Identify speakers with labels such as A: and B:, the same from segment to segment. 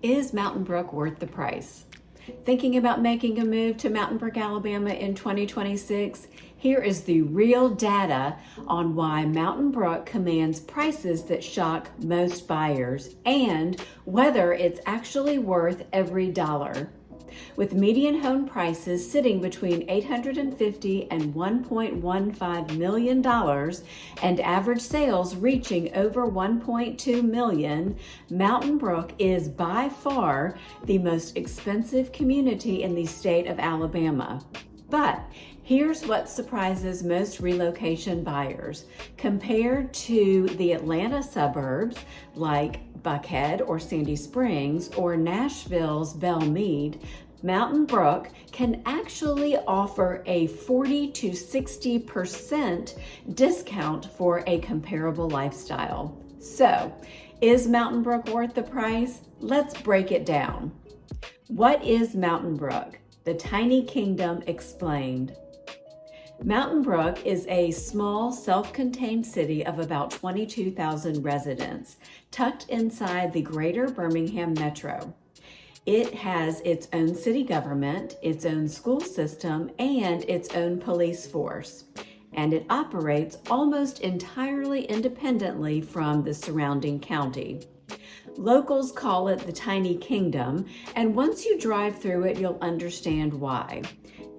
A: Is Mountain Brook worth the price? Thinking about making a move to Mountain Brook, Alabama in 2026? Here is the real data on why Mountain Brook commands prices that shock most buyers and whether it's actually worth every dollar. With median home prices sitting between $850 and $1.15 million and average sales reaching over $1.2 million, Mountain Brook is by far the most expensive community in the state of Alabama. But here's what surprises most relocation buyers. Compared to the Atlanta suburbs like Buckhead or Sandy Springs or Nashville's Belmead, Mountain Brook can actually offer a 40 to 60% discount for a comparable lifestyle. So, is Mountain Brook worth the price? Let's break it down. What is Mountain Brook? The Tiny Kingdom Explained. Mountain Brook is a small, self-contained city of about 22,000 residents, tucked inside the greater Birmingham metro. It has its own city government, its own school system, and its own police force. And it operates almost entirely independently from the surrounding county. Locals call it the Tiny Kingdom, and once you drive through it, you'll understand why.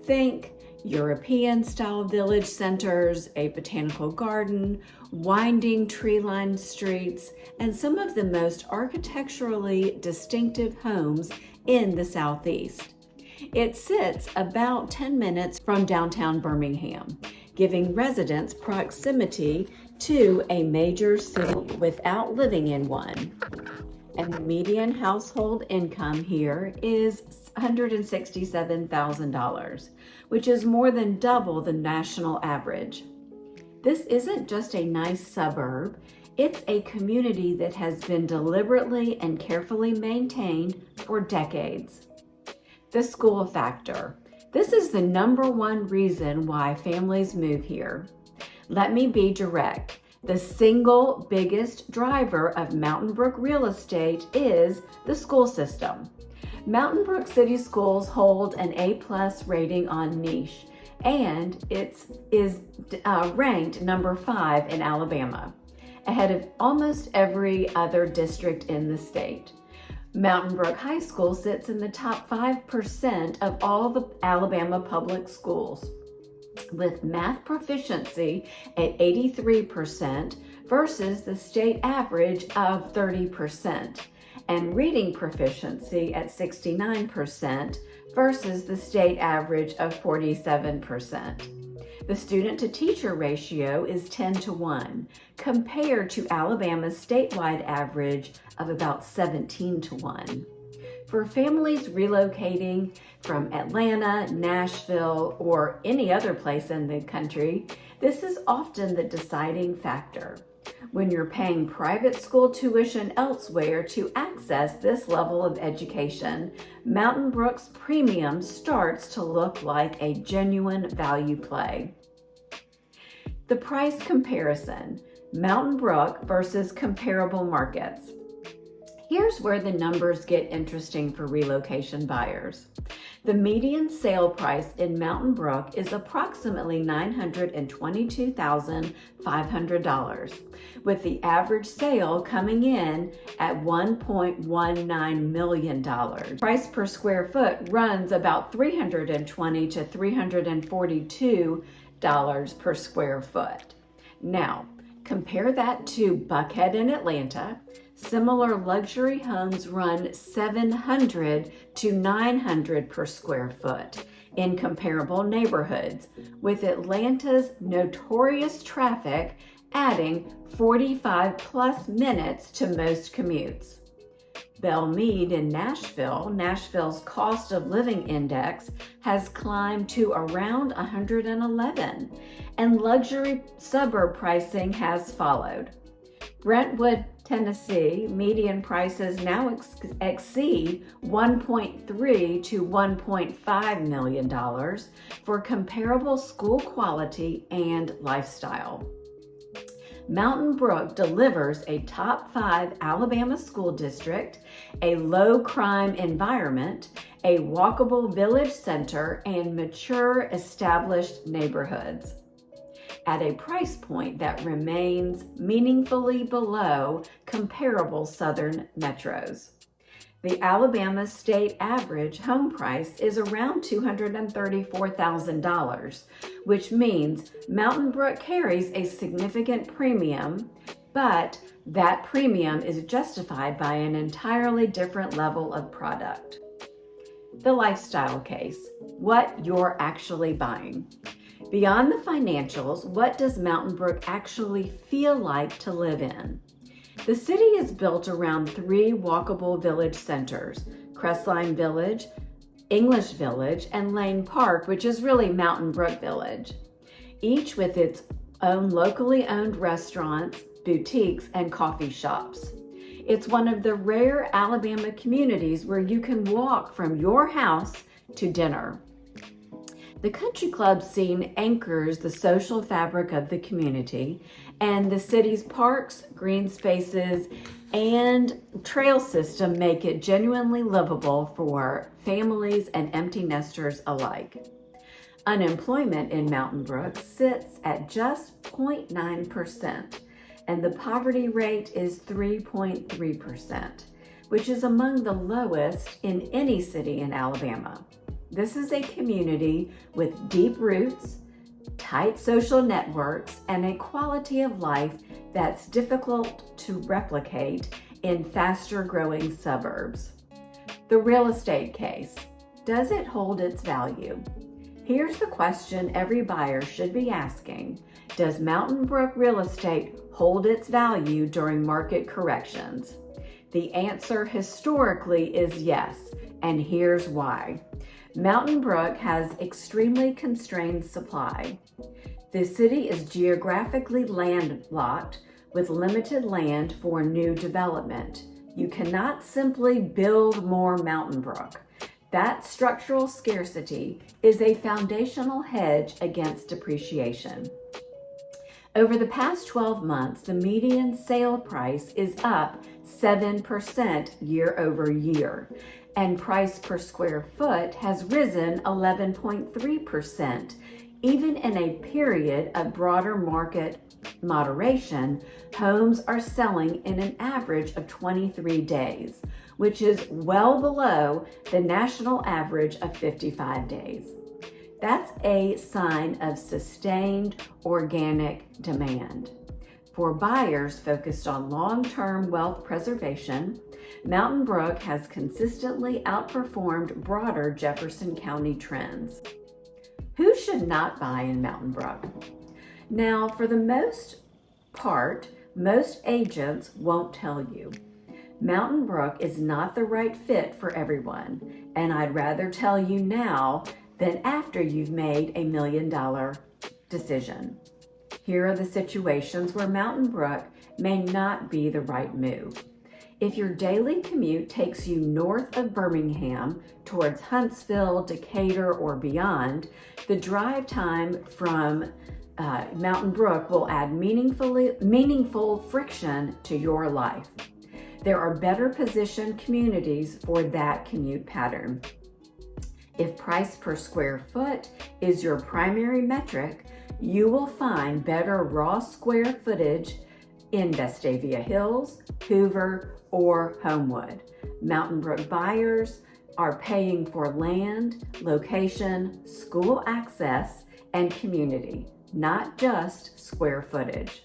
A: Think European-style village centers, a botanical garden, winding tree-lined streets, and some of the most architecturally distinctive homes in the Southeast. It sits about 10 minutes from downtown Birmingham, giving residents proximity to a major city without living in one. And the median household income here is $167,000, which is more than double the national average. This isn't just a nice suburb, it's a community that has been deliberately and carefully maintained for decades. The school factor. This is the number one reason why families move here. Let me be direct. The single biggest driver of Mountain Brook real estate is the school system. Mountain Brook City Schools hold an A+ rating on niche, and it is ranked number 5 in Alabama, ahead of almost every other district in the state. Mountain Brook High School sits in the top 5% of all the Alabama public schools, with math proficiency at 83% versus the state average of 30%, and reading proficiency at 69% versus the state average of 47%. The student-to-teacher ratio is 10-1, compared to Alabama's statewide average of about 17-1. For families relocating from Atlanta, Nashville, or any other place in the country, this is often the deciding factor. When you're paying private school tuition elsewhere to access this level of education, Mountain Brook's premium starts to look like a genuine value play. The price comparison, Mountain Brook versus comparable markets. Here's where the numbers get interesting for relocation buyers. The median sale price in Mountain Brook is approximately $922,500, with the average sale coming in at $1.19 million. Price per square foot runs about $320 to $342 per square foot. Now, compare that to Buckhead in Atlanta. Similar luxury homes run $700 to $900 per square foot in comparable neighborhoods, with Atlanta's notorious traffic adding 45+ minutes to most commutes. Belmead in Nashville, Nashville's cost of living index has climbed to around 111, and luxury suburb pricing has followed. Brentwood, Tennessee, median prices now exceed $1.3 to $1.5 million for comparable school quality and lifestyle. Mountain Brook delivers a top 5 Alabama school district, a low crime environment, a walkable village center, and mature established neighborhoods at a price point that remains meaningfully below comparable southern metros. The Alabama state average home price is around $234,000, which means Mountain Brook carries a significant premium, but that premium is justified by an entirely different level of product. The lifestyle case, what you're actually buying. Beyond the financials, what does Mountain Brook actually feel like to live in? The city is built around 3 walkable village centers, Crestline Village, English Village, and Lane Park, which is really Mountain Brook Village, each with its own locally owned restaurants, boutiques, and coffee shops. It's one of the rare Alabama communities where you can walk from your house to dinner. The country club scene anchors the social fabric of the community, and the city's parks, green spaces, and trail system make it genuinely livable for families and empty nesters alike. Unemployment in Mountain Brook sits at just 0.9%, and the poverty rate is 3.3%, which is among the lowest in any city in Alabama. This is a community with deep roots, tight social networks, and a quality of life that's difficult to replicate in faster growing suburbs. The real estate case. Does it hold its value? Here's the question every buyer should be asking. Does Mountain Brook real estate hold its value during market corrections? The answer historically is yes, and here's why. Mountain Brook has extremely constrained supply. The city is geographically landlocked with limited land for new development. You cannot simply build more Mountain Brook. That structural scarcity is a foundational hedge against depreciation. Over the past 12 months, the median sale price is up 7% year over year, and price per square foot has risen 11.3%. Even in a period of broader market moderation, homes are selling in an average of 23 days, which is well below the national average of 55 days. That's a sign of sustained organic demand. For buyers focused on long-term wealth preservation, Mountain Brook has consistently outperformed broader Jefferson County trends. Who should not buy in Mountain Brook? Now, for the most part, most agents won't tell you. Mountain Brook is not the right fit for everyone, and I'd rather tell you now than after you've made a $1 million decision. Here are the situations where Mountain Brook may not be the right move. If your daily commute takes you north of Birmingham towards Huntsville, Decatur, or beyond, the drive time from Mountain Brook will add meaningful friction to your life. There are better positioned communities for that commute pattern. If price per square foot is your primary metric, you will find better raw square footage in Vestavia Hills, Hoover, or Homewood. Mountain Brook buyers are paying for land, location, school access, and community, not just square footage.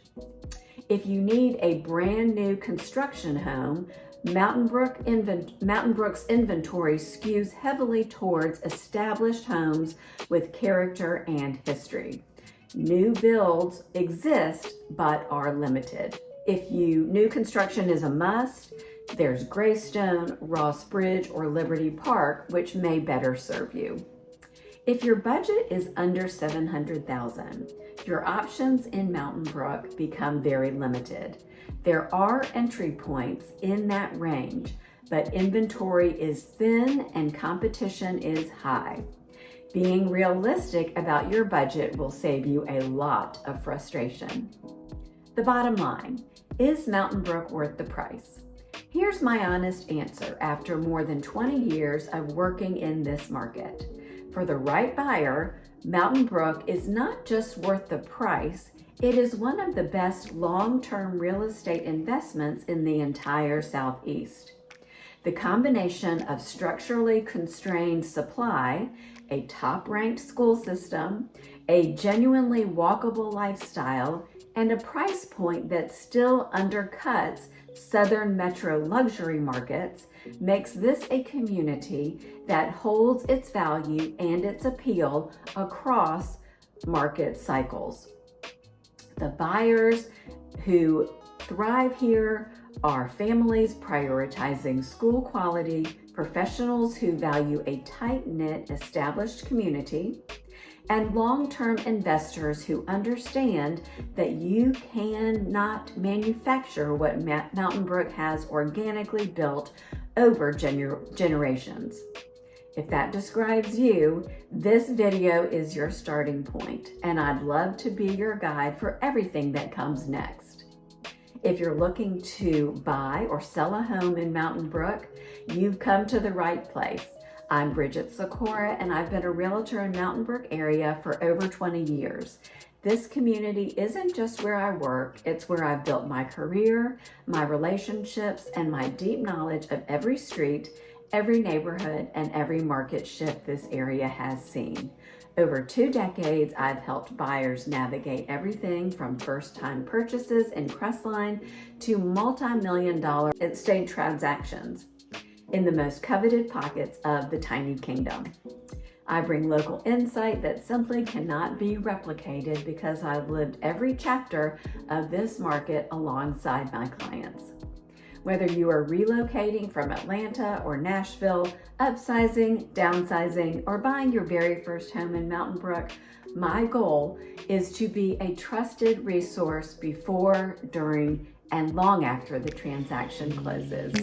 A: If you need a brand new construction home, Mountain Brook's inventory skews heavily towards established homes with character and history. New builds exist but are limited. If new construction is a must, there's Greystone, Ross Bridge, or Liberty Park, which may better serve you. If your budget is under $700,000, your options in Mountain Brook become very limited. There are entry points in that range, but inventory is thin and competition is high. Being realistic about your budget will save you a lot of frustration. The bottom line, is Mountain Brook worth the price? Here's my honest answer after more than 20 years of working in this market. For the right buyer, Mountain Brook is not just worth the price, it is one of the best long-term real estate investments in the entire Southeast. The combination of structurally constrained supply, a top-ranked school system, a genuinely walkable lifestyle, and a price point that still undercuts southern metro luxury markets makes this a community that holds its value and its appeal across market cycles. The buyers who thrive here are families prioritizing school quality, professionals who value a tight-knit, established community, and long-term investors who understand that you cannot manufacture what Mountain Brook has organically built over generations. If that describes you, this video is your starting point, and I'd love to be your guide for everything that comes next. If you're looking to buy or sell a home in Mountain Brook, you've come to the right place. I'm Bridget Sikora, and I've been a realtor in Mountain Brook area for over 20 years. This community isn't just where I work, it's where I've built my career, my relationships, and my deep knowledge of every street, every neighborhood, and every market shift this area has seen. Over 2 decades, I've helped buyers navigate everything from first-time purchases in Crestline to multi-million-dollar estate transactions in the most coveted pockets of the tiny kingdom. I bring local insight that simply cannot be replicated because I've lived every chapter of this market alongside my clients. Whether you are relocating from Atlanta or Nashville, upsizing, downsizing, or buying your very first home in Mountain Brook, my goal is to be a trusted resource before, during, and long after the transaction closes.